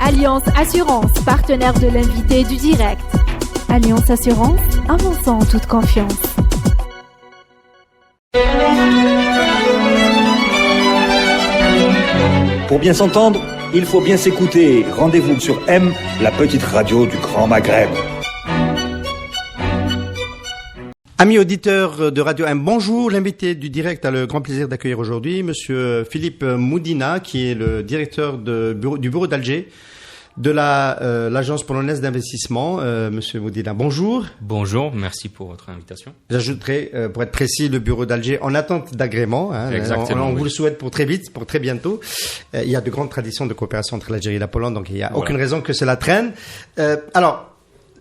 Alliance Assurance, partenaire de l'invité du direct. Alliance Assurance, avançons en toute confiance. Pour bien s'entendre, il faut bien s'écouter. Rendez-vous sur M, la petite radio du Grand Maghreb. Amis auditeurs de Radio M, bonjour. L'invité du direct a le grand plaisir d'accueillir aujourd'hui Monsieur Philippe Moudina, qui est le directeur du bureau d'Alger de l'agence polonaise d'investissement. Monsieur Moudina, bonjour. Bonjour, merci pour votre invitation. J'ajouterai, pour être précis, le bureau d'Alger en attente d'agrément. Exactement. On vous le souhaite pour très vite, pour très bientôt. Il y a de grandes traditions de coopération entre l'Algérie et la Pologne, donc il n'y a aucune raison que cela traîne. Alors,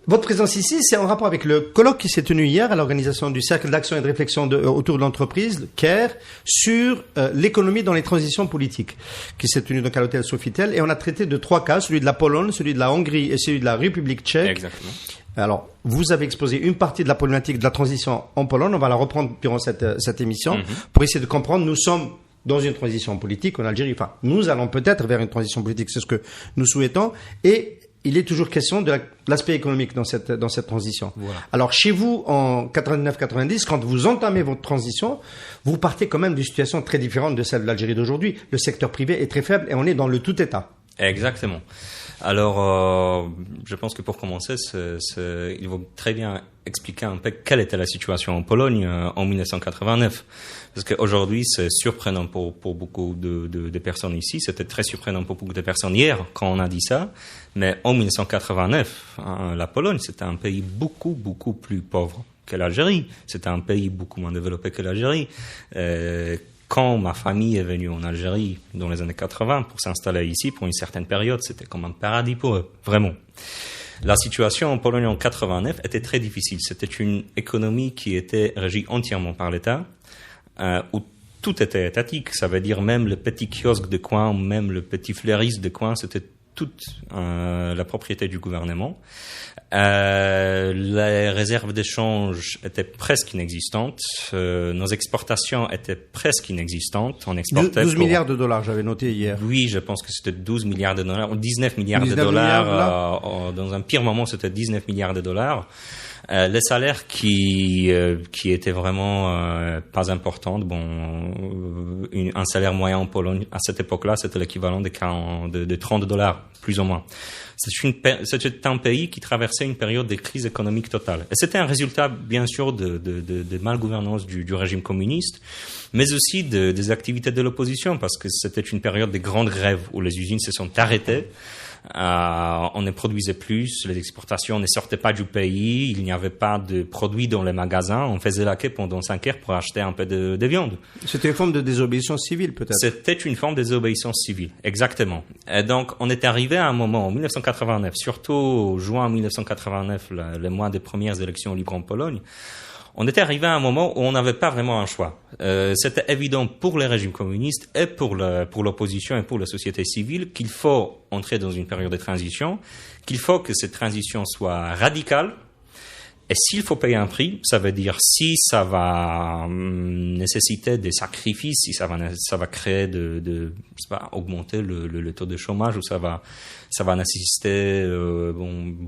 votre présence ici, c'est en rapport avec le colloque qui s'est tenu hier à l'organisation du Cercle d'action et de réflexion autour de l'entreprise, CARE, sur l'économie dans les transitions politiques, qui s'est tenu donc à l'hôtel Sofitel. Et on a traité de 3 cas, celui de la Pologne, celui de la Hongrie et celui de la République tchèque. Exactement. Alors, vous avez exposé une partie de la problématique de la transition en Pologne. On va la reprendre durant cette émission pour essayer de comprendre. Nous sommes dans une transition politique en Algérie. Enfin, nous allons peut-être vers une transition politique, c'est ce que nous souhaitons. Et il est toujours question de l'aspect économique dans cette transition. Voilà. Alors, chez vous, en 89-90, quand vous entamez votre transition, vous partez quand même d'une situation très différente de celle de l'Algérie d'aujourd'hui. Le secteur privé est très faible et on est dans le tout État. Exactement. Alors, je pense que pour commencer, il faut très bien expliquer un peu quelle était la situation en Pologne en 1989. Parce qu'aujourd'hui, c'est surprenant pour beaucoup de personnes ici. C'était très surprenant pour beaucoup de personnes hier quand on a dit ça. Mais en 1989, la Pologne, c'était un pays beaucoup plus pauvre que l'Algérie. C'était un pays beaucoup moins développé que l'Algérie. Quand ma famille est venue en Algérie dans les années 80 pour s'installer ici pour une certaine période, c'était comme un paradis pour eux, vraiment. La situation en Pologne en 89 était très difficile. C'était une économie qui était régie entièrement par l'État, où tout était étatique. Ça veut dire même le petit kiosque de coin, même le petit fleuriste de coin, c'était toute la propriété du gouvernement. Les réserves d'échange étaient presque inexistantes. Nos exportations étaient presque inexistantes. On exportait 12 milliards de dollars, j'avais noté hier. Oui, je pense que c'était 12 milliards de dollars, ou 19 milliards de dollars. Dans un pire moment, c'était 19 milliards de dollars. Les salaires qui étaient vraiment pas importants. Bon, un salaire moyen en Pologne à cette époque-là, c'était l'équivalent de 30 dollars, plus ou moins. C'était un pays qui traversait une période de crise économique totale. Et c'était un résultat, bien sûr, de malgouvernance du régime communiste, mais aussi des activités de l'opposition, parce que c'était une période de grandes grèves où les usines se sont arrêtées. On ne produisait plus, les exportations ne sortaient pas du pays, il n'y avait pas de produits dans les magasins, on faisait la queue pendant 5 heures pour acheter un peu de viande. C'était une forme de désobéissance civile, peut-être? C'était une forme de désobéissance civile, exactement. Et donc, on est arrivé à un moment, en 1989, surtout juin 1989, le mois des premières élections libres en Pologne, on était arrivé à un moment où on n'avait pas vraiment un choix. C'était évident pour les régimes communistes et pour l'opposition et pour la société civile qu'il faut entrer dans une période de transition, qu'il faut que cette transition soit radicale. Et s'il faut payer un prix, ça veut dire si ça va nécessiter des sacrifices, si ça va créer augmenter le taux de chômage, ou ça va nécessiter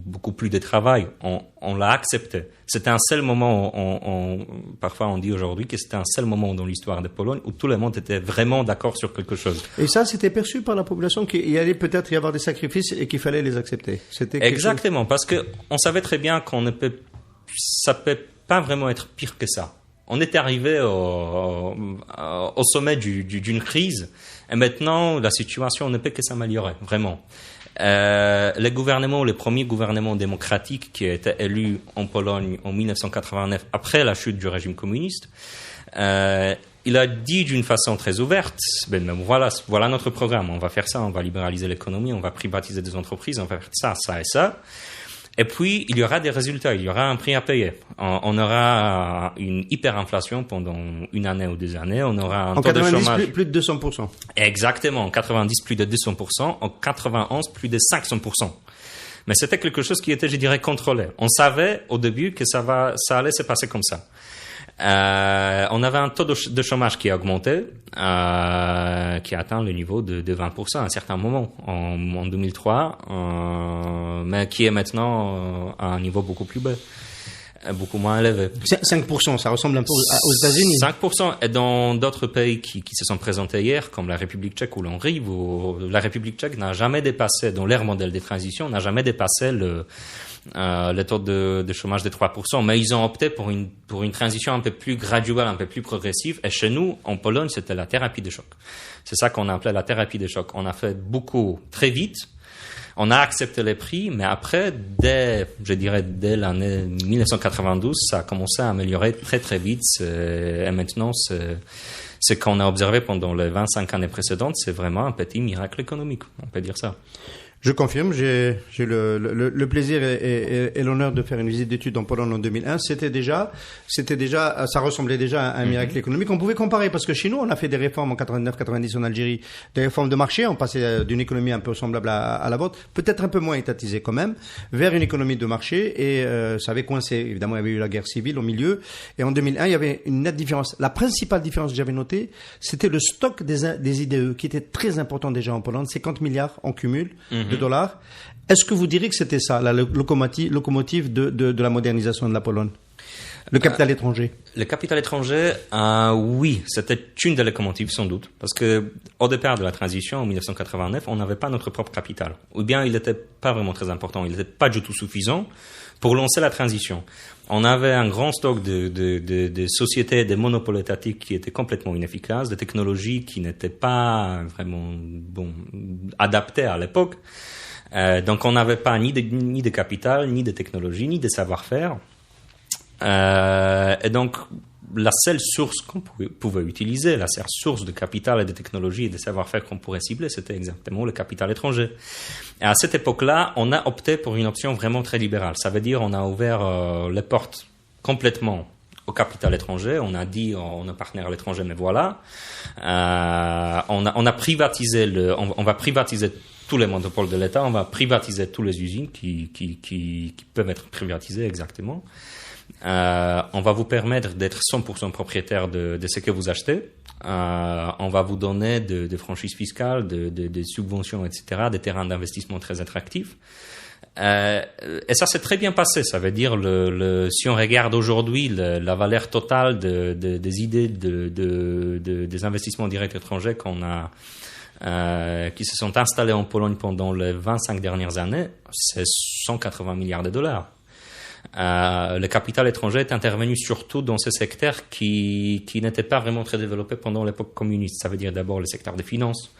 beaucoup plus de travail. On l'a accepté. C'était un seul moment, parfois on dit aujourd'hui que c'était un seul moment dans l'histoire de Pologne où tout le monde était vraiment d'accord sur quelque chose. Et ça, c'était perçu par la population qu'il allait peut-être y avoir des sacrifices et qu'il fallait les accepter. Exactement, parce que on savait très bien ça peut pas vraiment être pire que ça. On est arrivé au sommet d'une crise, et maintenant la situation ne peut que s'améliorer, vraiment. Les premiers gouvernements démocratiques qui étaient élus en Pologne en 1989, après la chute du régime communiste, il a dit d'une façon très ouverte, voilà notre programme, on va faire ça, on va libéraliser l'économie, on va privatiser des entreprises, on va faire ça, ça et ça. Et puis, il y aura des résultats, il y aura un prix à payer. On aura une hyperinflation pendant une année ou 2 années, on aura un taux de chômage... plus de 200%. Exactement, en 90, plus de 200%, en 91, plus de 500%. Mais c'était quelque chose qui était, je dirais, contrôlé. On savait au début que ça allait se passer comme ça. On avait un taux de chômage qui a augmenté, qui a atteint le niveau de 20% à un certain moment en 2003, mais qui est maintenant à un niveau beaucoup plus bas, beaucoup moins élevé. 5%, ça ressemble un peu aux États-Unis. 5%, et dans d'autres pays qui se sont présentés hier, comme la République tchèque ou l'Hongrie, la République tchèque n'a jamais dépassé, dans leur modèle de transition, n'a jamais dépassé le taux de chômage de 3%, mais ils ont opté pour une transition un peu plus graduelle, un peu plus progressive, et chez nous, en Pologne, c'était la thérapie de choc. C'est ça qu'on appelait la thérapie de choc. On a fait beaucoup très vite, on a accepté les prix, mais après, dès l'année 1992, ça a commencé à améliorer très très vite, et maintenant, ce qu'on a observé pendant les 25 années précédentes, c'est vraiment un petit miracle économique, on peut dire ça. Je confirme, j'ai eu le plaisir et l'honneur de faire une visite d'études en Pologne en 2001. C'était déjà, ça ressemblait déjà à un miracle économique. On pouvait comparer parce que chez nous, on a fait des réformes en 89-90 en Algérie, des réformes de marché. On passait d'une économie un peu semblable à la vôtre, peut-être un peu moins étatisée quand même, vers une économie de marché et ça avait coincé. Évidemment, il y avait eu la guerre civile au milieu. Et en 2001, il y avait une nette différence. La principale différence que j'avais notée, c'était le stock des IDE qui était très important déjà en Pologne, 50 milliards en cumul. De dollars. Est-ce que vous diriez que c'était ça, la locomotive de la modernisation de la Pologne? Le capital étranger? Le capital étranger, oui, c'était une des locomotives sans doute. Parce que au départ de la transition, en 1989, on n'avait pas notre propre capital. Ou bien il n'était pas vraiment très important, il n'était pas du tout suffisant pour lancer la transition. On avait un grand stock de sociétés, de monopoles étatiques qui étaient complètement inefficaces, de technologies qui n'étaient pas vraiment adaptées à l'époque. Donc on n'avait pas ni de capital, ni de technologie, ni de savoir-faire. Et donc la seule source qu'on pouvait utiliser, la seule source de capital et de technologie et de savoir-faire qu'on pourrait cibler, c'était exactement le capital étranger. Et à cette époque-là, on a opté pour une option vraiment très libérale. Ça veut dire on a ouvert les portes complètement au capital étranger. On a dit on est partenaire à l'étranger, mais voilà. On a privatisé on va privatiser tous les monopoles de l'État. On va privatiser toutes les usines qui peuvent être privatisées exactement. On va vous permettre d'être 100% propriétaire de ce que vous achetez. On va vous donner des franchises fiscales, des subventions, etc., des terrains d'investissement très attractifs. Et ça s'est très bien passé. Ça veut dire, si on regarde aujourd'hui la valeur totale des idées des investissements directs étrangers qui se sont installés en Pologne pendant les 25 dernières années, c'est 180 milliards de dollars. Le capital étranger est intervenu surtout dans ce secteur qui n'était pas vraiment très développé pendant l'époque communiste. Ça veut dire d'abord le secteur des finances.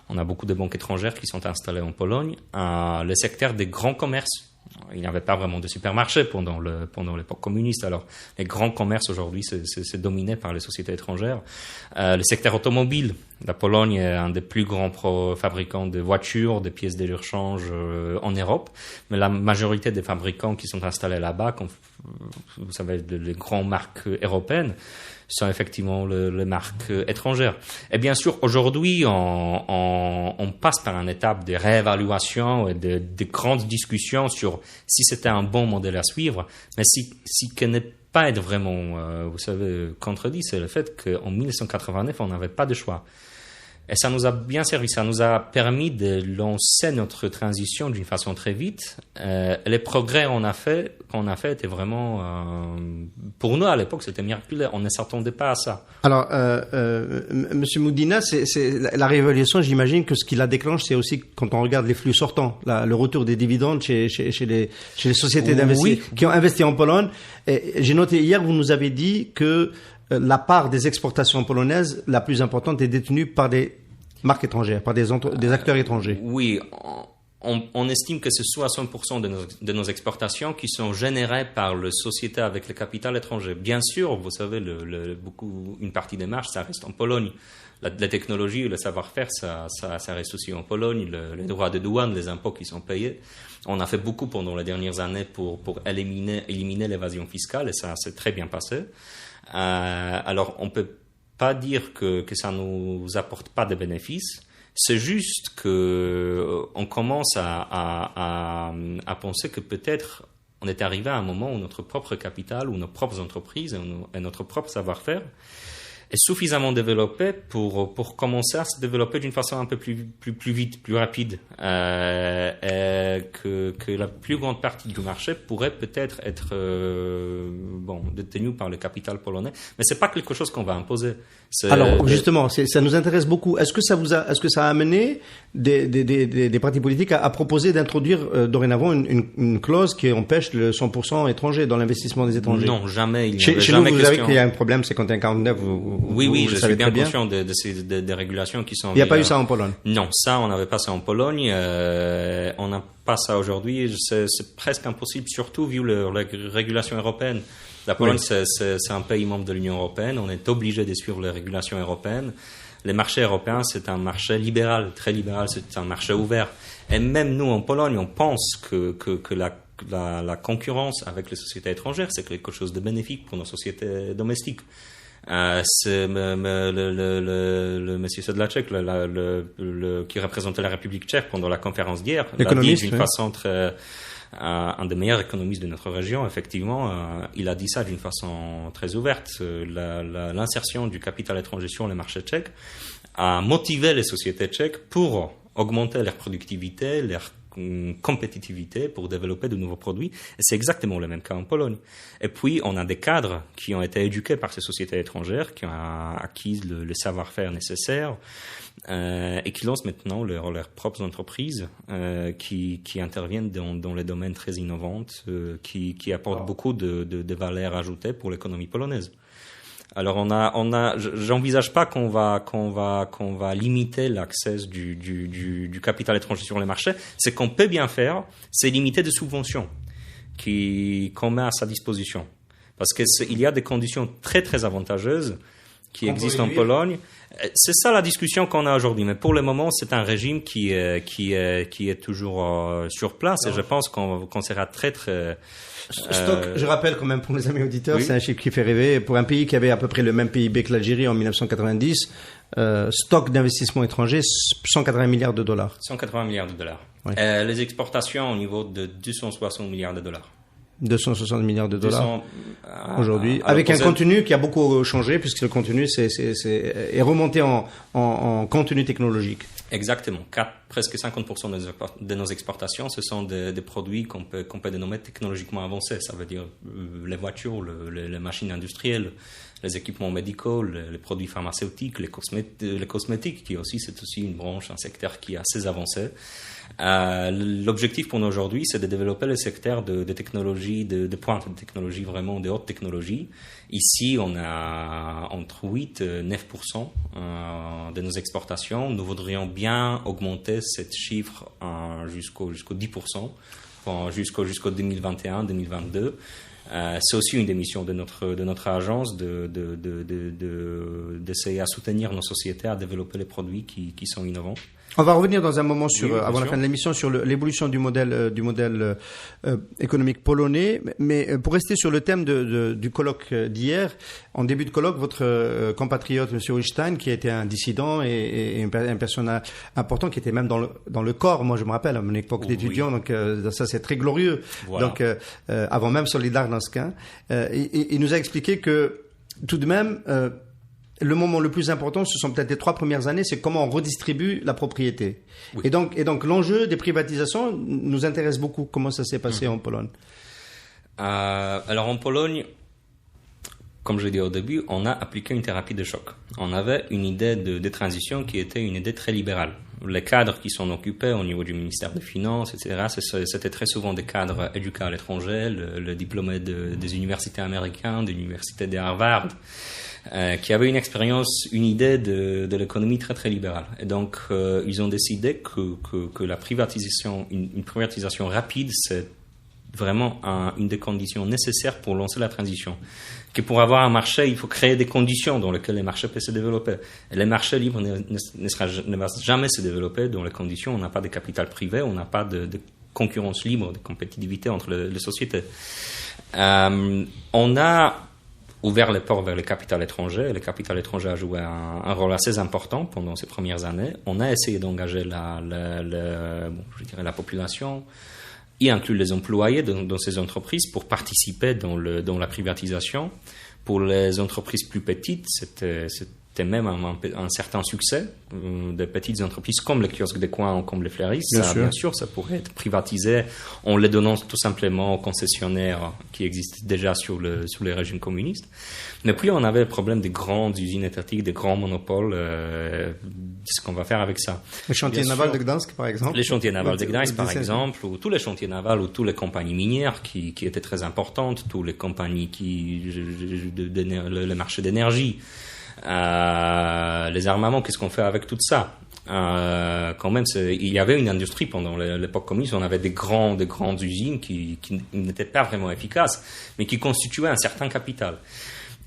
On a beaucoup de banques étrangères qui sont installées en Pologne. Le secteur des grands commerces. Il n'y avait pas vraiment de supermarchés pendant l'époque communiste. Alors, les grands commerces aujourd'hui, c'est dominé par les sociétés étrangères. Le secteur automobile. La Pologne est un des plus grands fabricants de voitures, de pièces de rechange en Europe. Mais la majorité des fabricants qui sont installés là-bas, comme vous savez, les grandes marques européennes, sont effectivement les marques étrangères. Et bien sûr, aujourd'hui, on passe par une étape de réévaluation et de grandes discussions sur si c'était un bon modèle à suivre, mais si que n'est pas être vraiment, vous savez, contredit, c'est le fait qu'en 1989, on n'avait pas de choix. Et ça nous a bien servi, ça nous a permis de lancer notre transition d'une façon très vite. Les progrès qu'on a fait étaient vraiment, pour nous à l'époque, c'était miraculeux. On ne s'attendait pas à ça. Alors, Monsieur Moudina, c'est la réévaluation. J'imagine que ce qui la déclenche, c'est aussi quand on regarde les flux sortants, le retour des dividendes chez les sociétés d'investissement qui ont investi en Pologne. Et j'ai noté hier, vous nous avez dit que la part des exportations polonaises, la plus importante, est détenue par des marques étrangères, par des acteurs étrangers. Oui, on estime que c'est 60% de nos exportations qui sont générées par les sociétés avec le capital étranger. Bien sûr, vous savez, une partie des marges, ça reste en Pologne. La technologie, le savoir-faire, ça reste aussi en Pologne. Les droits de douane, les impôts qui sont payés. On a fait beaucoup pendant les dernières années pour éliminer l'évasion fiscale et ça s'est très bien passé. Alors, on peut pas dire que ça nous apporte pas de bénéfices. C'est juste que on commence à penser que peut-être on est arrivé à un moment où notre propre capital, ou nos propres entreprises et notre propre savoir-faire est suffisamment développé pour commencer à se développer d'une façon un peu plus vite, plus rapide, que la plus grande partie du marché pourrait peut-être être détenue par le capital polonais, mais c'est pas quelque chose qu'on va imposer. Alors justement, ça nous intéresse beaucoup. Est-ce que ça a amené des partis politiques à proposer d'introduire dorénavant une clause qui empêche le 100% étranger dans l'investissement des étrangers? Non, jamais. Chez nous, vous savez qu'il y a un problème, c'est 51-49. Oui, je suis bien conscient des régulations qui sont. Il n'y a pas eu ça en Pologne? Non, ça, on n'avait pas ça en Pologne. On n'a pas ça aujourd'hui. C'est presque impossible, surtout vu la régulation européenne. La Pologne, c'est un pays membre de l'Union européenne. On est obligé de suivre les régulations européennes. Les marchés européens, c'est un marché libéral, très libéral. C'est un marché ouvert. Et même nous, en Pologne, on pense que la concurrence avec les sociétés étrangères, c'est quelque chose de bénéfique pour nos sociétés domestiques. C'est le monsieur Sedlacek, qui représentait la République tchèque pendant la conférence d'hier, l'a dit d'une façon très, un des meilleurs économistes de notre région, effectivement, il a dit ça d'une façon très ouverte. L'insertion du capital étranger sur les marchés tchèques a motivé les sociétés tchèques pour augmenter leur productivité, leur compétitivité, pour développer de nouveaux produits. Et c'est exactement le même cas en Pologne. Et puis, on a des cadres qui ont été éduqués par ces sociétés étrangères, qui ont acquis le savoir-faire nécessaire, et qui lancent maintenant leurs propres entreprises, qui interviennent dans les domaines très innovants, qui apportent beaucoup de valeur ajoutée pour l'économie polonaise. Alors j'envisage pas qu'on va limiter l'accès du capital étranger sur les marchés. Ce qu'on peut bien faire, c'est limiter des subventions qu'on met à sa disposition. Parce qu'il y a des conditions très très avantageuses qui existent en Pologne. C'est ça la discussion qu'on a aujourd'hui. Mais pour le moment, c'est un régime qui est toujours sur place. Et je pense qu'on sera très très... Stock, je rappelle quand même pour mes amis auditeurs, c'est un chiffre qui fait rêver. Pour un pays qui avait à peu près le même PIB que l'Algérie en 1990, stock d'investissement étranger, 180 milliards de dollars. 180 milliards de dollars. Oui. Les exportations au niveau de 260 milliards de dollars. 260 milliards de dollars aujourd'hui, avec un contenu qui a beaucoup changé, puisque le contenu est remonté en contenu technologique. Exactement. Presque 50% de nos exportations, ce sont des produits qu'on peut dénommer technologiquement avancés. Ça veut dire les voitures, les machines industrielles, les équipements médicaux, les produits pharmaceutiques, les cosmétiques, c'est aussi une branche, un secteur qui est assez avancé. L'objectif pour nous aujourd'hui, c'est de développer le secteur de technologie, de pointe, de technologie vraiment de haute technologie. Ici, on a entre 8 et 9% de nos exportations. Nous voudrions bien augmenter ce chiffre jusqu'au 10%, jusqu'au 2021-2022. C'est aussi une des missions de notre agence d'essayer à soutenir nos sociétés à développer les produits qui sont innovants. On va revenir dans un moment avant la fin de l'émission sur l'évolution du modèle économique polonais, mais pour rester sur le thème du colloque d'hier, en début de colloque, votre compatriote, M. Holstein, qui a été un dissident et un personnage important, qui était même dans le corps, moi je me rappelle, à mon époque d'étudiant, donc ça c'est très glorieux, voilà. Donc avant même Solidarność, il nous a expliqué que tout de même... le moment le plus important, ce sont peut-être les 3 premières années, c'est comment on redistribue la propriété. Oui. Et donc l'enjeu des privatisations nous intéresse beaucoup. Comment ça s'est passé en Pologne? Alors en Pologne, comme je l'ai dit au début, on a appliqué une thérapie de choc. On avait une idée de transition qui était une idée très libérale. Les cadres qui sont occupés au niveau du ministère des Finances, etc., c'était très souvent des cadres éduqués à l'étranger, le diplômé des universités américaines, de l'université de Harvard, qui avaient une idée de l'économie très très libérale. Et donc ils ont décidé que la privatisation, une privatisation rapide, c'est vraiment une des conditions nécessaires pour lancer la transition. Que pour avoir un marché, il faut créer des conditions dans lesquelles les marchés peuvent se développer. Et les marchés libres ne vont jamais se développer dans les conditions où on n'a pas de capital privé, on n'a pas de concurrence libre, de compétitivité entre les sociétés. On a ouvert les portes vers le capital étranger, et le capital étranger a joué un rôle assez important pendant ces premières années. On a essayé d'engager la population y inclure les employés dans ces entreprises pour participer dans la privatisation. Pour les entreprises plus petites, c'était même un certain succès. Des petites entreprises comme les kiosques de coin ou comme les fleuristes, bien sûr, ça pourrait être privatisé en les donnant tout simplement aux concessionnaires qui existent déjà sur les régimes communistes. Mais puis on avait le problème des grandes usines étatiques, des grands monopoles. Ce qu'on va faire avec ça. Les chantiers navals de Gdansk, par exemple. Les chantiers navals de Gdansk, par exemple, ou tous les chantiers navals, ou toutes les compagnies minières qui étaient très importantes, toutes les compagnies le marché d'énergie. Les armements, qu'est-ce qu'on fait avec tout ça? Quand même, il y avait une industrie pendant l'époque communiste, on avait des grandes usines qui n'étaient pas vraiment efficaces, mais qui constituaient un certain capital.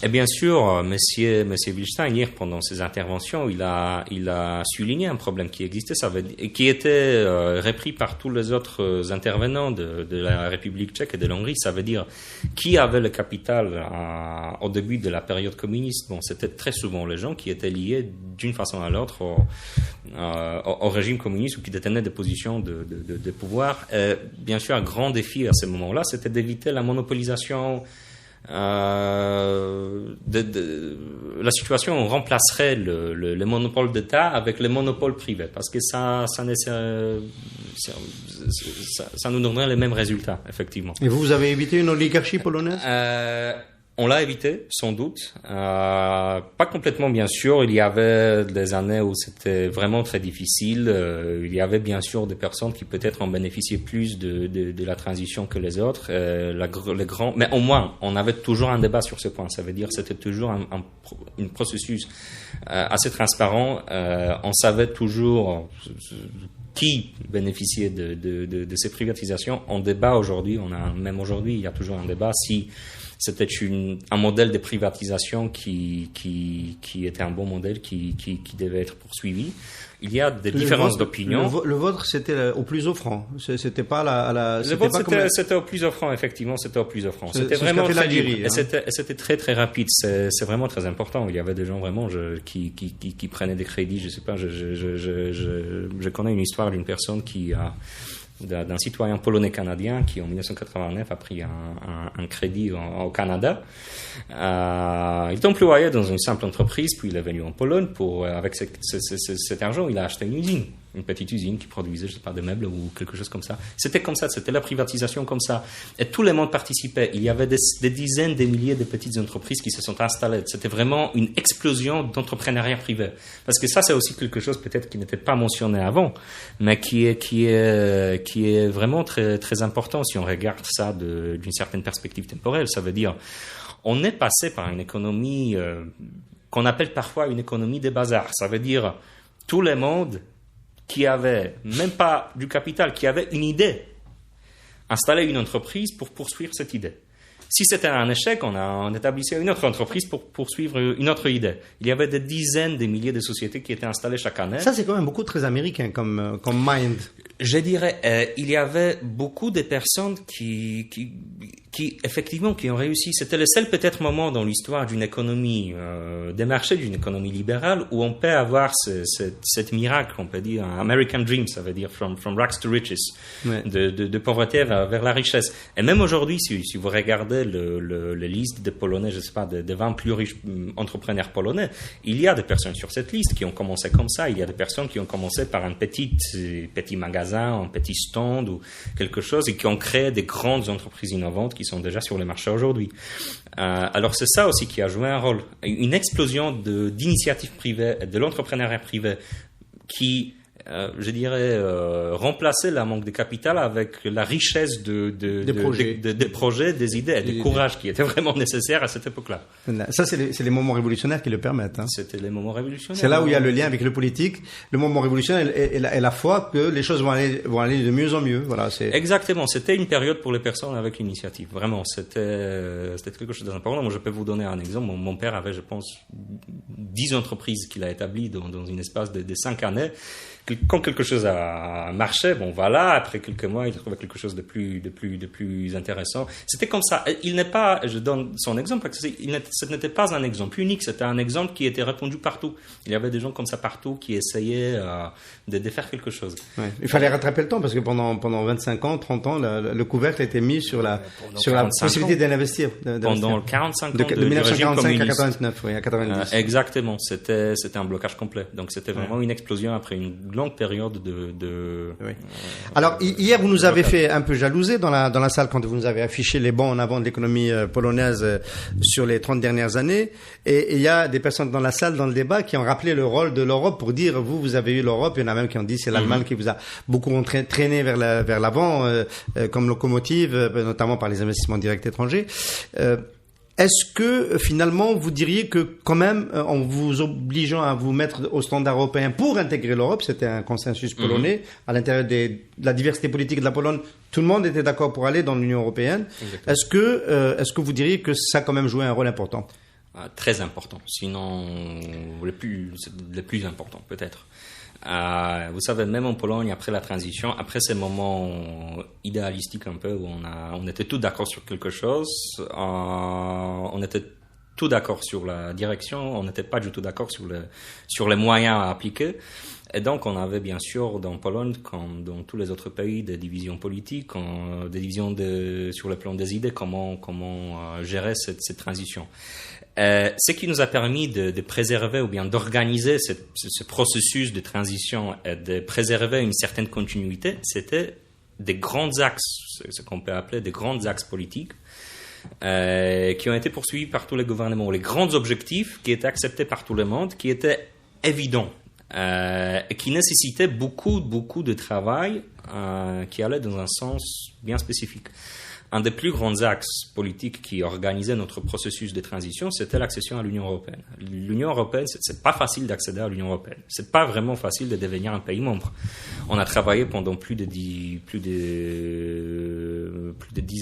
Et bien sûr, Monsieur Wilstein, hier, pendant ses interventions, il a souligné un problème qui existait, qui était repris par tous les autres intervenants de la République tchèque et de l'Hongrie. Ça veut dire, qui avait le capital au début de la période communiste? Bon, c'était très souvent les gens qui étaient liés d'une façon à l'autre au régime communiste ou qui détenaient des positions de pouvoir. Et bien sûr, un grand défi à ce moment-là, c'était d'éviter la monopolisation. La situation, on remplacerait le monopole d'État avec le monopole privé, parce que ça nous donnerait les mêmes résultats, effectivement. Et vous avez évité une oligarchie polonaise? On l'a évité, sans doute. Pas complètement, bien sûr. Il y avait des années où c'était vraiment très difficile. Il y avait bien sûr des personnes qui peut-être en bénéficiaient plus de la transition que les autres. Mais au moins, on avait toujours un débat sur ce point. Ça veut dire que c'était toujours un processus assez transparent. On savait toujours qui bénéficiait de ces privatisations. On débat aujourd'hui, même aujourd'hui, il y a toujours un débat si c'était un modèle de privatisation qui était un bon modèle, qui devait être poursuivi. Il y a des différences d'opinion. Le vôtre, c'était au plus offrant. C'était pas le vôtre, c'était au plus offrant, effectivement, c'était au plus offrant. C'était vraiment très libre. Et c'était très, très rapide. C'est vraiment très important. Il y avait des gens vraiment qui prenaient des crédits. Je sais pas, je connais une histoire d'une personne d'un citoyen polonais-canadien qui, en 1989, a pris un crédit au Canada. Il est employé dans une simple entreprise, puis il est venu en Pologne avec cet argent, il a acheté une petite usine qui produisait, je sais pas, des meubles ou quelque chose comme ça. C'était comme ça, c'était la privatisation comme ça. Et tout le monde participait. Il y avait des dizaines, des milliers de petites entreprises qui se sont installées. C'était vraiment une explosion d'entrepreneuriat privé. Parce que ça, c'est aussi quelque chose peut-être qui n'était pas mentionné avant, mais qui est vraiment très, très important si on regarde ça d'une certaine perspective temporelle. Ça veut dire, on est passé par une économie qu'on appelle parfois une économie des bazars. Ça veut dire, tout le monde qui avait même pas du capital, qui avait une idée, installait une entreprise pour poursuivre cette idée. Si c'était un échec, on établissait une autre entreprise pour poursuivre une autre idée. Il y avait des dizaines, des milliers de sociétés qui étaient installées chaque année. Ça, c'est quand même beaucoup très américain comme mind. Je dirais, il y avait beaucoup de personnes qui effectivement, qui ont réussi. C'était le seul peut-être moment dans l'histoire d'une économie des marchés, d'une économie libérale, où on peut avoir cette miracle, on peut dire, un American Dream, ça veut dire from rags to riches, ouais. de pauvreté vers la richesse. Et même aujourd'hui, si vous regardez le liste des Polonais, je sais pas, des 20 plus riches entrepreneurs polonais, il y a des personnes sur cette liste qui ont commencé comme ça. Il y a des personnes qui ont commencé par un petit magasin, un petit stand ou quelque chose, et qui ont créé des grandes entreprises innovantes qui sont déjà sur le marché aujourd'hui. Alors c'est ça aussi qui a joué un rôle. Une explosion d'initiatives privées et de l'entrepreneuriat privé qui, je dirais, remplaçait la manque de capital avec la richesse des projets, des idées, du courage qui était vraiment nécessaire à cette époque-là. Ça, c'est les moments révolutionnaires qui le permettent. Hein. C'était les moments révolutionnaires. C'est là où il y a le lien avec le politique. Le moment révolutionnaire est la foi que les choses vont aller de mieux en mieux. Voilà, Exactement. C'était une période pour les personnes avec l'initiative. Vraiment, c'était quelque chose d'important. Moi, je peux vous donner un exemple. Mon père avait, je pense, 10 entreprises qu'il a établies dans un espace de 5 années. quand quelque chose a marché, bon voilà, après quelques mois, il trouvait quelque chose de plus intéressant. C'était comme ça. Il n'est pas, je donne son exemple, parce que ce n'était pas un exemple unique, c'était un exemple qui était répandu partout. Il y avait des gens comme ça partout qui essayaient de faire quelque chose. Ouais. Il fallait rattraper le temps, parce que pendant 25 ans, 30 ans, le couvercle a été mis sur la possibilité d'investir. Pendant 45 ans de 1945 à 89, oui, à 90. Exactement, c'était un blocage complet. Donc c'était vraiment une explosion après une longue période de oui. Alors hier vous nous avez fait un peu jalouser dans la salle quand vous nous avez affiché les bons en avant de l'économie polonaise sur les 30 dernières années, et il y a des personnes dans la salle, dans le débat, qui ont rappelé le rôle de l'Europe pour dire vous avez eu l'Europe. Il y en a même qui ont dit c'est l'Allemagne qui vous a beaucoup traîné vers l'avant comme locomotive, notamment par les investissements directs étrangers. Est-ce que finalement vous diriez que quand même, en vous obligeant à vous mettre au standard européen pour intégrer l'Europe, c'était un consensus polonais, à l'intérieur de la diversité politique de la Pologne, tout le monde était d'accord pour aller dans l'Union européenne. Est-ce que vous diriez que ça a quand même joué un rôle important? Très important, sinon le plus important peut-être. Vous savez, même en Pologne, après la transition, après ces moments idéalistiques un peu où on était tous d'accord sur quelque chose, on était tous d'accord sur la direction, on n'était pas du tout d'accord sur les moyens à appliquer. Et donc, on avait bien sûr dans Pologne, comme dans tous les autres pays, des divisions politiques, des divisions sur le plan des idées, comment gérer cette transition. Ce qui nous a permis de préserver ou bien d'organiser ce processus de transition et de préserver une certaine continuité, c'était des grands axes, ce qu'on peut appeler des grands axes politiques, qui ont été poursuivis par tous les gouvernements, les grands objectifs qui étaient acceptés par tout le monde, qui étaient évidents, et qui nécessitaient beaucoup de travail, qui allait dans un sens bien spécifique. Un des plus grands axes politiques qui organisait notre processus de transition, c'était l'accession à l'Union européenne. L'Union européenne, c'est pas facile d'accéder à l'Union européenne. C'est pas vraiment facile de devenir un pays membre. On a travaillé pendant plus de 10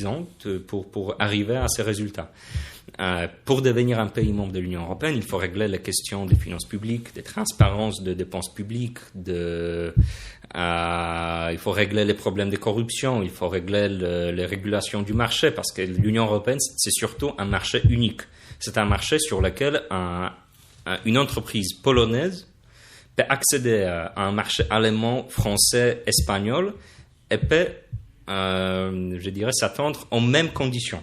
ans pour arriver à ces résultats. Pour devenir un pays membre de l'Union européenne, il faut régler les questions des finances publiques, des transparences de dépenses publiques, il faut régler les problèmes de corruption, il faut régler les régulations du marché, parce que l'Union européenne, c'est surtout un marché unique. C'est un marché sur lequel une entreprise polonaise peut accéder à un marché allemand, français, espagnol, et peut, je dirais, s'attendre aux mêmes conditions.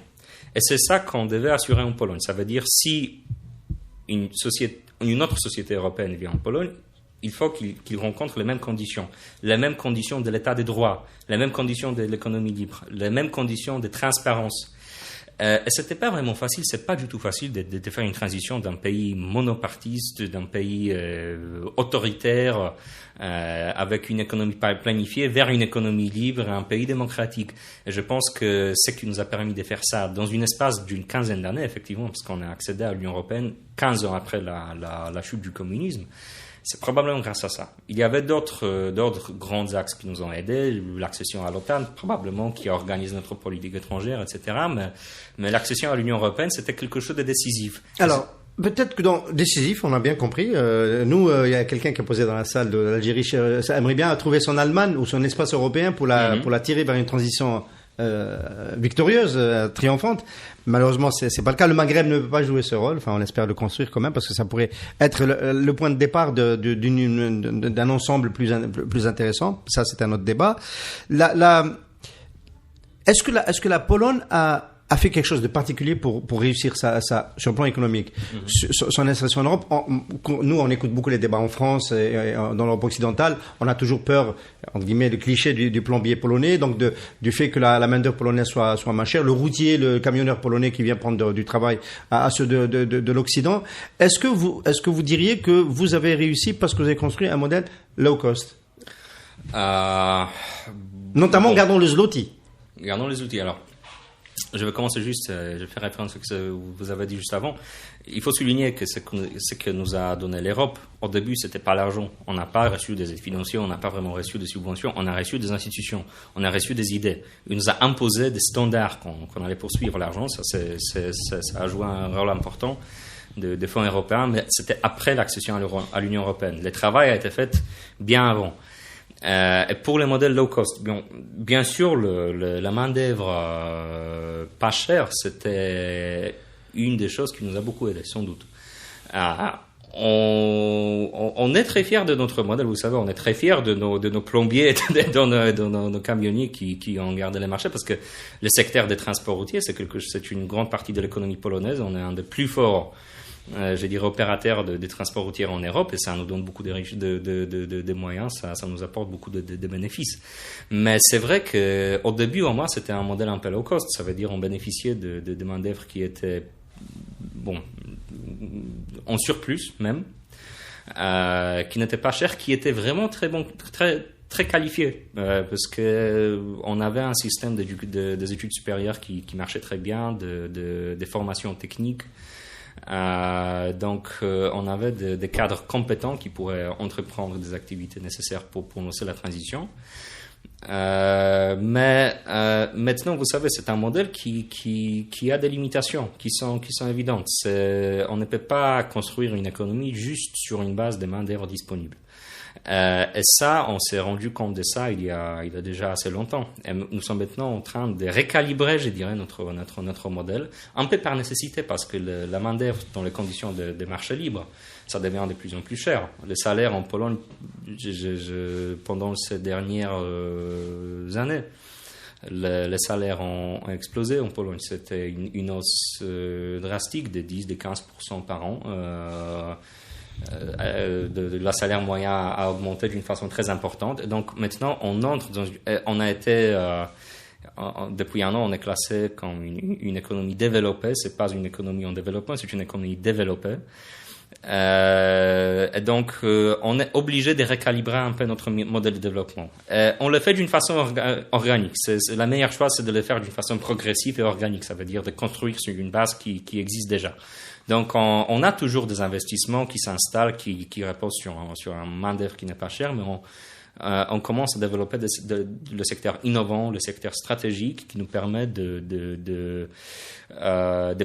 Et c'est ça qu'on devait assurer en Pologne. Ça veut dire, si une autre société européenne vient en Pologne, il faut qu'il rencontre les mêmes conditions de l'état de droit, les mêmes conditions de l'économie libre, les mêmes conditions de transparence. Et c'était pas vraiment facile, c'est pas du tout facile de faire une transition d'un pays monopartiste, d'un pays autoritaire, avec une économie planifiée, vers une économie libre, un pays démocratique. Et je pense que ce qui nous a permis de faire ça dans un espace d'une quinzaine d'années, effectivement, parce qu'on a accédé à l'Union européenne 15 ans après la chute du communisme, c'est probablement grâce à ça. Il y avait d'autres grands axes qui nous ont aidés, l'accession à l'OTAN, probablement, qui organise notre politique étrangère, etc. Mais l'accession à l'Union européenne, c'était quelque chose de décisif. Alors, peut-être que dans décisif, on a bien compris. Nous, il y a quelqu'un qui a posé dans la salle de l'Algérie, aimerait bien trouver son Allemagne ou son espace européen pour la tirer vers une transition victorieuse, triomphante. Malheureusement, c'est pas le cas. Le Maghreb ne peut pas jouer ce rôle. Enfin, on espère le construire quand même, parce que ça pourrait être le point de départ d'un ensemble plus intéressant. Ça, c'est un autre débat. Est-ce que la Pologne a fait quelque chose de particulier pour réussir ça sur le plan économique, son insertion en Europe? Nous, on écoute beaucoup les débats en France et dans l'Europe occidentale. On a toujours peur, entre guillemets, le cliché du plombier polonais, donc du fait que la main-d'œuvre polonaise soit moins chère. Le routier, le camionneur polonais qui vient prendre du travail à ceux de l'Occident. Est-ce que vous diriez que vous avez réussi parce que vous avez construit un modèle low cost? Notamment, gardons le zloty. Gardons les outils. Alors, je vais commencer juste, je vais faire référence à ce que vous avez dit juste avant. Il faut souligner que ce que nous a donné l'Europe, au début, c'était pas l'argent. On n'a pas reçu des aides financières, on n'a pas vraiment reçu des subventions, on a reçu des institutions, on a reçu des idées. Il nous a imposé des standards qu'on allait poursuivre l'argent, ça a joué un rôle important. de fonds européens, mais c'était après l'accession à l'Union européenne. Le travail a été fait bien avant. Et pour les modèles low cost, bien sûr, la main-d'œuvre pas chère, c'était une des choses qui nous a beaucoup aidé, sans doute. On est très fiers de notre modèle, vous savez, on est très fiers de nos plombiers, de nos camionnniers qui ont gardé les marchés, parce que le secteur des transports routiers, c'est une grande partie de l'économie polonaise. On est un des plus forts, je dirais, opérateurs des transports routiers en Europe, et ça nous donne beaucoup de moyens, ça nous apporte beaucoup de bénéfices. Mais c'est vrai qu'au début, au moins, c'était un modèle un peu low cost. Ça veut dire on bénéficiait de main-d'œuvre qui était en surplus même, qui n'était pas cher, qui était vraiment très bon, très qualifié, parce que on avait un système des études supérieures qui marchait très bien, des formations techniques. Donc, on avait des cadres compétents qui pourraient entreprendre des activités nécessaires pour lancer la transition. Mais maintenant, vous savez, c'est un modèle qui a des limitations qui sont évidentes. On ne peut pas construire une économie juste sur une base de main-d'œuvre disponible. Et ça, on s'est rendu compte de ça il y a déjà assez longtemps. Et nous sommes maintenant en train de récalibrer, je dirais, notre modèle, un peu par nécessité, parce que la main-d'œuvre dans les conditions de marché libre, ça devient de plus en plus cher. Les salaires en Pologne, pendant ces dernières années, les salaires ont explosé en Pologne. C'était une hausse drastique de 10-15% par an. Le salaire moyen a augmenté d'une façon très importante. Et donc maintenant, on a été depuis un an, on est classé comme une économie développée. C'est pas une économie en développement, c'est une économie développée. Et donc, on est obligé de récalibrer un peu notre modèle de développement. On le fait d'une façon organique. La meilleure chose, c'est de le faire d'une façon progressive et organique. Ça veut dire de construire sur une base qui existe déjà. Donc, on a toujours des investissements qui s'installent, qui reposent sur un main-d'œuvre qui n'est pas cher, mais on commence à développer le secteur innovant, le secteur stratégique, qui nous permet de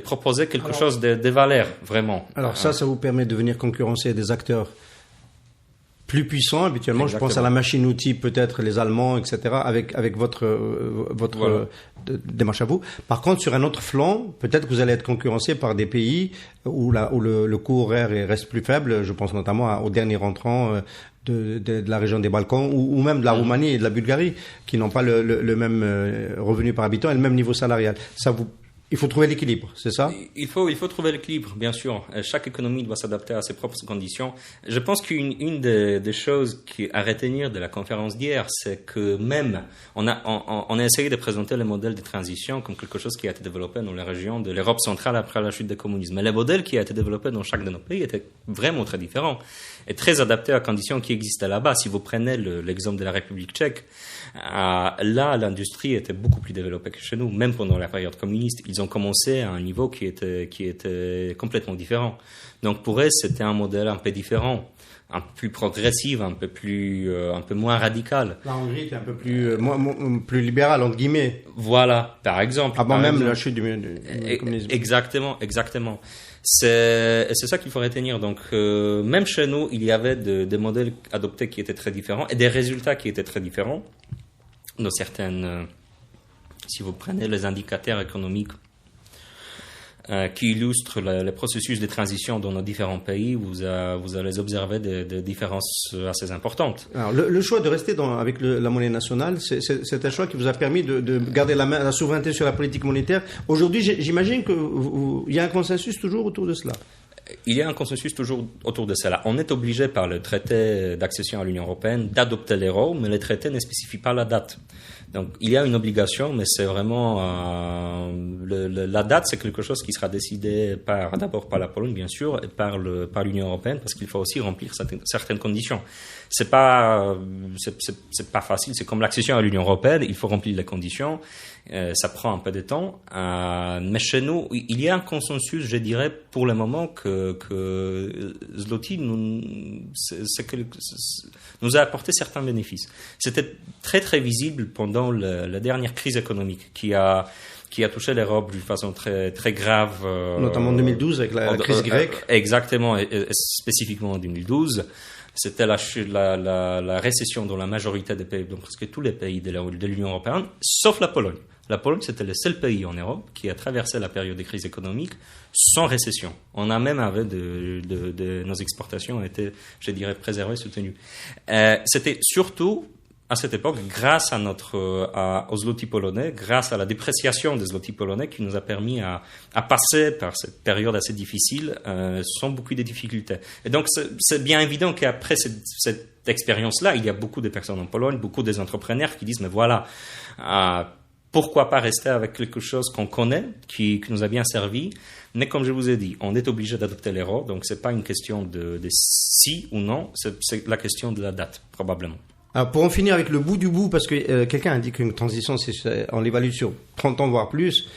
proposer quelque chose de valeur, vraiment. Alors ça vous permet de venir concurrencer des acteurs plus puissants, habituellement. Exactement. Je pense à la machine-outil, peut-être les Allemands, etc., avec votre voilà. Démarche à vous. Par contre, sur un autre flanc, peut-être que vous allez être concurrencé par des pays où le coût horaire reste plus faible. Je pense notamment aux derniers rentrants de la région des Balkans ou même de la Roumanie et de la Bulgarie, qui n'ont pas le même revenu par habitant et le même niveau salarial. Il faut trouver l'équilibre, c'est ça ? Il faut trouver l'équilibre, bien sûr. Chaque économie doit s'adapter à ses propres conditions. Je pense qu'une des choses à retenir de la conférence d'hier, c'est que même on a essayé de présenter le modèle de transition comme quelque chose qui a été développé dans les régions de l'Europe centrale après la chute du communisme. Mais le modèle qui a été développé dans chaque de nos pays était vraiment très différent et très adapté aux conditions qui existaient là-bas. Si vous prenez l'exemple de la République tchèque, là, l'industrie était beaucoup plus développée que chez nous, même pendant la période communiste. Ils ont commencé à un niveau qui était complètement différent. Donc pour eux, c'était un modèle un peu différent, un peu plus progressif, un peu moins radical. La Hongrie était un peu plus libérale, entre guillemets. Voilà, par exemple. Avant même la chute du communisme. Exactement. C'est ça qu'il faut retenir. Donc, même chez nous, il y avait des modèles adoptés qui étaient très différents et des résultats qui étaient très différents. Dans certaines, si vous prenez les indicateurs économiques qui illustrent le processus de transition dans nos différents pays, vous allez observer des différences assez importantes. Alors, le choix de rester avec la monnaie nationale, c'est un choix qui vous a permis de garder la souveraineté sur la politique monétaire. Aujourd'hui, j'imagine qu'il y a un consensus toujours autour de cela. Il y a un consensus toujours autour de cela. On est obligé par le traité d'accession à l'Union européenne d'adopter l'euro, mais le traité ne spécie pas la date. Donc, il y a une obligation, mais c'est vraiment la date, c'est quelque chose qui sera décidé d'abord par la Pologne, bien sûr, et par l'Union européenne, parce qu'il faut aussi remplir certaines conditions. C'est pas facile. C'est comme l'accession à l'Union européenne. Il faut remplir les conditions. Ça prend un peu de temps. Mais chez nous, il y a un consensus, je dirais, pour le moment, que Zloty nous a apporté certains bénéfices. C'était très, très visible pendant la dernière crise économique qui a qui a touché l'Europe d'une façon très, très grave. Notamment en 2012 avec la crise grecque. Exactement, et spécifiquement en 2012. C'était la récession dans la majorité des pays, donc presque tous les pays de l'Union européenne, sauf la Pologne. La Pologne, c'était le seul pays en Europe qui a traversé la période de crise économique sans récession. On a même avec nos exportations été, je dirais, préservées, soutenues. C'était surtout à cette époque, grâce au zloty polonais, grâce à la dépréciation des zloty polonais, qui nous a permis à passer par cette période assez difficile sans beaucoup de difficultés. Et donc, c'est bien évident qu'après cette expérience-là, il y a beaucoup de personnes en Pologne, beaucoup des entrepreneurs qui disent, mais voilà, pourquoi pas rester avec quelque chose qu'on connaît, qui nous a bien servi. Mais comme je vous ai dit, on est obligé d'adopter l'euro, donc c'est pas une question de si ou non, c'est la question de la date, probablement. Alors pour en finir avec le bout du bout, parce que quelqu'un a dit qu'une transition, on l'évalue sur 30 ans voire plus.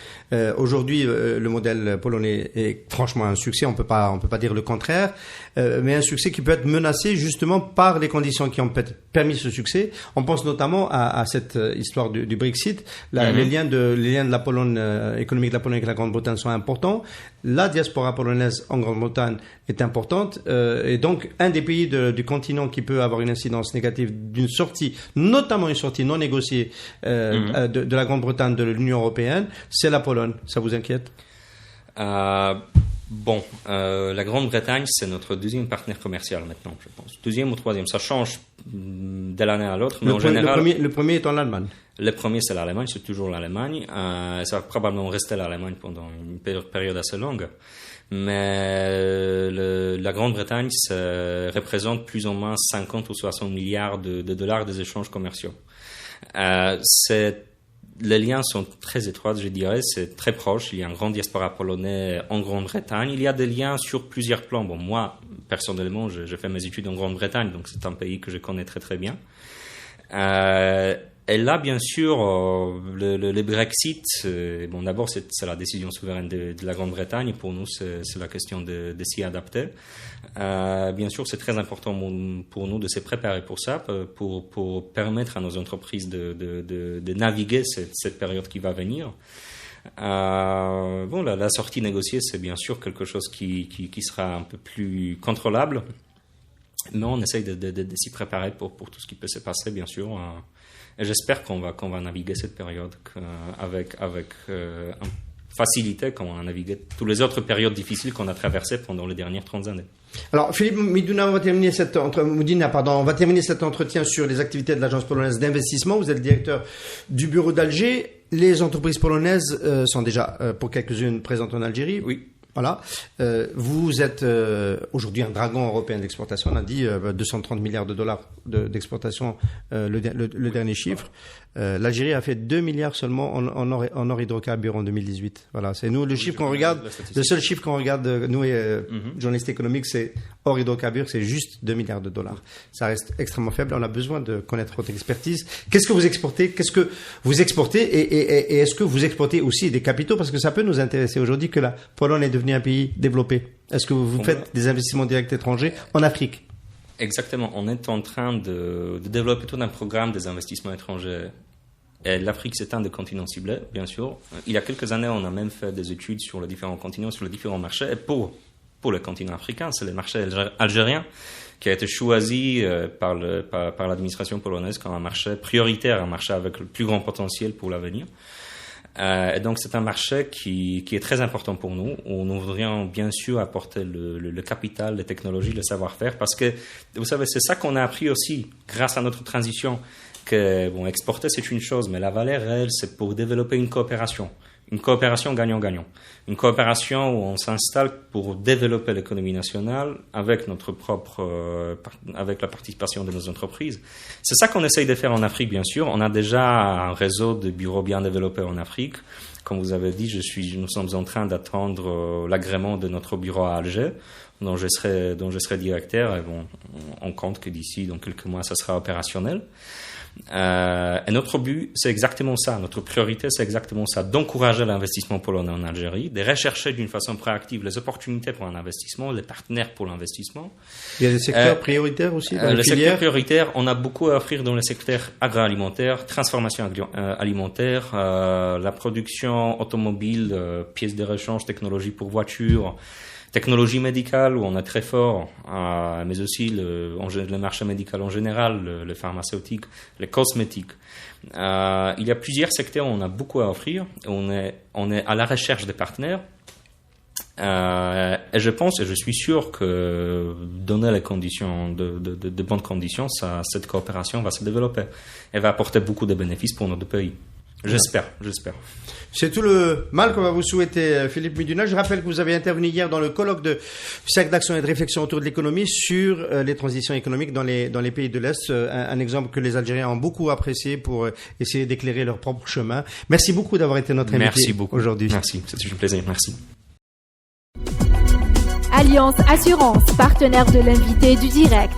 Aujourd'hui, le modèle polonais est franchement un succès. On peut pas dire le contraire, mais un succès qui peut être menacé justement par les conditions qui ont permis ce succès. On pense notamment à cette histoire du Brexit. Les liens de la Pologne économique de la Pologne avec la Grande-Bretagne sont importants. La diaspora polonaise en Grande-Bretagne est importante, et donc un des pays du continent qui peut avoir une incidence négative d'une sortie, notamment une sortie non négociée de la Grande-Bretagne de l'Union européenne, c'est la Pologne. Ça vous inquiète? La Grande-Bretagne, c'est notre deuxième partenaire commercial maintenant, je pense. Deuxième ou troisième, ça change de l'année à l'autre, mais en général... Le premier étant l'Allemagne. Le premier, c'est l'Allemagne, c'est toujours l'Allemagne. Ça va probablement rester l'Allemagne pendant une période assez longue. Mais la Grande-Bretagne représente plus ou moins 50 ou 60 milliards de dollars des échanges commerciaux. Les liens sont très étroits, je dirais, c'est très proche. Il y a un grand diaspora polonais en Grande-Bretagne. Il y a des liens sur plusieurs plans. Bon, moi, personnellement, j'ai fait mes études en Grande-Bretagne, donc c'est un pays que je connais très très bien. Et là, bien sûr, le Brexit, bon, d'abord, c'est la décision souveraine de la Grande-Bretagne. Pour nous, c'est la question de s'y adapter. Bien sûr, c'est très important pour nous de se préparer pour ça, pour permettre à nos entreprises de naviguer cette période qui va venir. Bon, la sortie négociée, c'est bien sûr quelque chose qui sera un peu plus contrôlable. Mais on essaye de s'y préparer pour tout ce qui peut se passer, bien sûr. Et j'espère qu'on va naviguer cette période avec facilité, comme on a navigué toutes les autres périodes difficiles qu'on a traversées pendant les dernières 30 années. Alors, Philippe Miduna, on va terminer cet entretien sur les activités de l'Agence polonaise d'investissement. Vous êtes le directeur du bureau d'Alger. Les entreprises polonaises sont déjà, pour quelques-unes, présentes en Algérie. Oui. Voilà. Vous êtes aujourd'hui un dragon européen d'exportation. On a dit 230 milliards de dollars d'exportation, le dernier chiffre. L'Algérie a fait 2 milliards seulement en or hydrocarbures en 2018. Voilà, c'est nous le chiffre qu'on regarde. Le seul chiffre qu'on regarde, nous journalistes économiques, c'est or hydrocarbures, c'est juste 2 milliards de dollars. Ça reste extrêmement faible. On a besoin de connaître votre expertise. Qu'est-ce que vous exportez et est-ce que vous exportez aussi des capitaux, parce que ça peut nous intéresser aujourd'hui que la Pologne est devenue un pays développé. Est-ce que vous faites des investissements directs étrangers en Afrique? Exactement. On est en train de développer tout un programme des investissements étrangers. Et l'Afrique, c'est un des continents ciblés, bien sûr. Il y a quelques années, on a même fait des études sur les différents continents, sur les différents marchés. Et pour le continent africain, c'est le marché algérien qui a été choisi par l'administration polonaise comme un marché prioritaire, un marché avec le plus grand potentiel pour l'avenir. Et donc c'est un marché qui est très important pour nous, où nous voudrions bien sûr apporter le capital, les technologies, le savoir-faire, parce que vous savez, c'est ça qu'on a appris aussi grâce à notre transition, que bon, exporter c'est une chose, mais la valeur réelle c'est pour développer une coopération gagnant-gagnant, une coopération où on s'installe pour développer l'économie nationale avec avec la participation de nos entreprises. C'est ça qu'on essaye de faire en Afrique, bien sûr. On a déjà un réseau de bureaux bien développés en Afrique. Comme vous avez dit, nous sommes en train d'attendre l'agrément de notre bureau à Alger, dont je serai directeur. Et bon, on compte que d'ici, dans quelques mois, ça sera opérationnel. Et notre but, c'est exactement ça. Notre priorité, c'est exactement ça, d'encourager l'investissement polonais en Algérie, de rechercher d'une façon proactive les opportunités pour un investissement, les partenaires pour l'investissement. Il y a des secteurs prioritaires aussi dans les secteurs prioritaires, on a beaucoup à offrir dans le secteur agroalimentaire, transformation alimentaire, la production automobile, pièces de rechange, technologie pour voitures, technologie médicale où on est très fort, mais aussi le marché médical en général, le pharmaceutique, les cosmétiques. Il y a plusieurs secteurs où on a beaucoup à offrir. On est à la recherche des partenaires. Et je pense et je suis sûr que donner les conditions de bonnes conditions, cette coopération va se développer et va apporter beaucoup de bénéfices pour nos deux pays. J'espère. C'est tout le mal qu'on va vous souhaiter, Philippe Miduna. Je rappelle que vous avez intervenu hier dans le colloque de cercle d'action et de réflexion autour de l'économie sur les transitions économiques dans les pays de l'Est. Un exemple que les Algériens ont beaucoup apprécié pour essayer d'éclairer leur propre chemin. Merci beaucoup d'avoir été notre invité aujourd'hui. Merci, c'était un plaisir. Merci. Alliance Assurance, partenaire de l'invité du direct.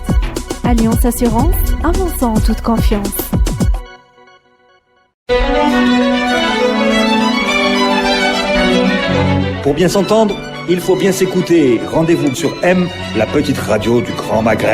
Alliance Assurance, avançant en toute confiance. Pour bien s'entendre, il faut bien s'écouter. Rendez-vous sur M, la petite radio du Grand Maghreb.